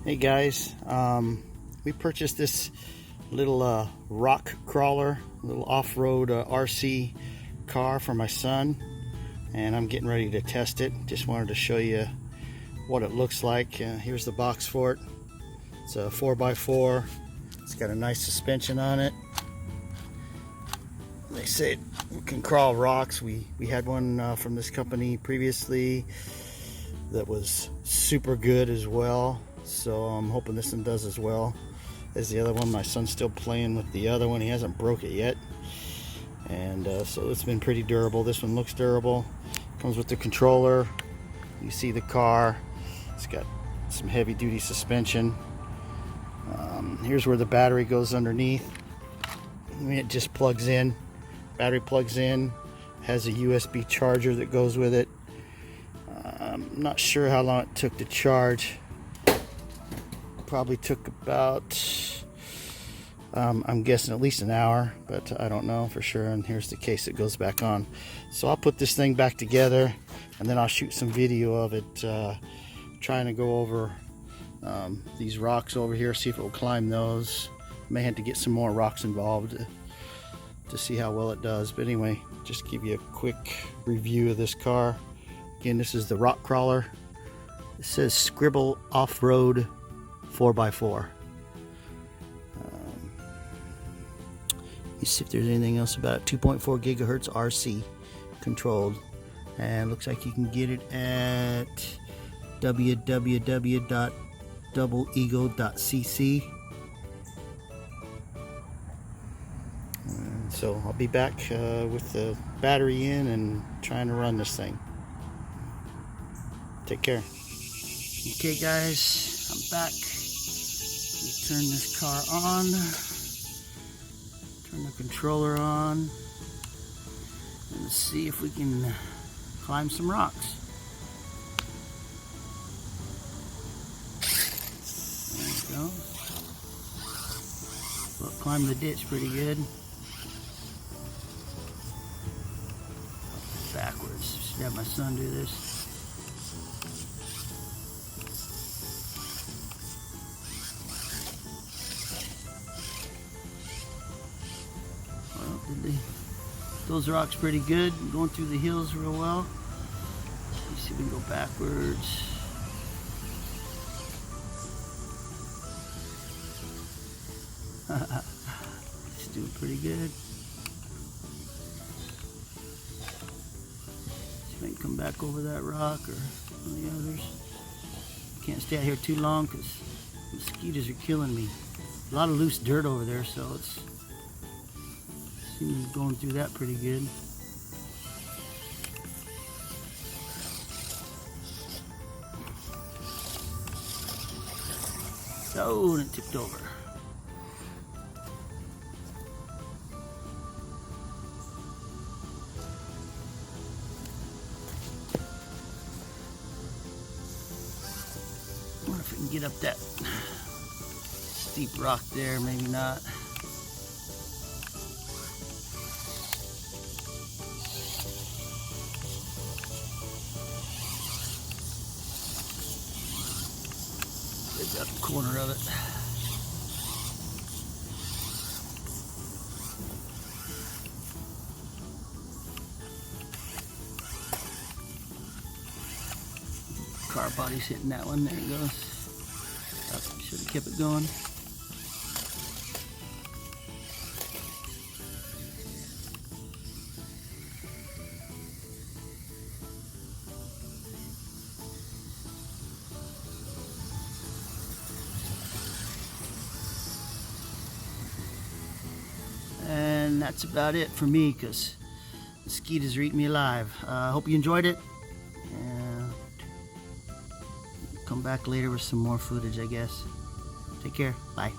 Hey guys, we purchased this little rock crawler, little off-road RC car for my son, and I'm getting ready to test it. Just wanted to show you what it looks like. Here's the box for it. It's a 4x4. It's got a nice suspension on it. They say it can crawl rocks. We had one from this company previously that was super good as well, so I'm hoping this one does as well as the other one. My son's still playing with the other one. He hasn't broke it yet, and so it's been pretty durable. This one looks durable. Comes with the controller. You see the car. It's got some heavy-duty suspension. Here's where the battery goes underneath. It just plugs in. Battery plugs in. Has a USB charger that goes with it. I'm not sure how long it took to charge. Probably took about, I'm guessing at least an hour, but I don't know for sure. And here's the case that goes back on. So I'll put this thing back together, and then I'll shoot some video of it, trying to go over these rocks over here, see if it will climb those. May have to get some more rocks involved to see how well it does. But anyway, just give you a quick review of this car. Again, this is the rock crawler. It says Scribble Off-Road 4x4. You see if there's anything else about it. 2.4 gigahertz RC controlled, and looks like you can get it at www.doubleeagle.cc. So I'll be back with the battery in and trying to run this thing. Take care. Okay guys, I'm back. We turn this car on. Turn the controller on. And let's see if we can climb some rocks. There we go. Well, climb the ditch pretty good. Backwards. Should have my son do this. Those rocks pretty good. Going through the hills real well. Let's see if we can go backwards. It's doing pretty good. See if I can come back over that rock or one of the others. Can't stay out here too long because mosquitoes are killing me. A lot of loose dirt over there, so it's seems going through that pretty good. Oh, and it tipped over. I wonder if we can get up that steep rock there, maybe not. Got the corner of it. Car body's hitting that one. There it goes. Should have kept it going. And that's about it for me because mosquitoes are eating me alive. I hope you enjoyed it. Come back later with some more footage, I guess. Take care. Bye.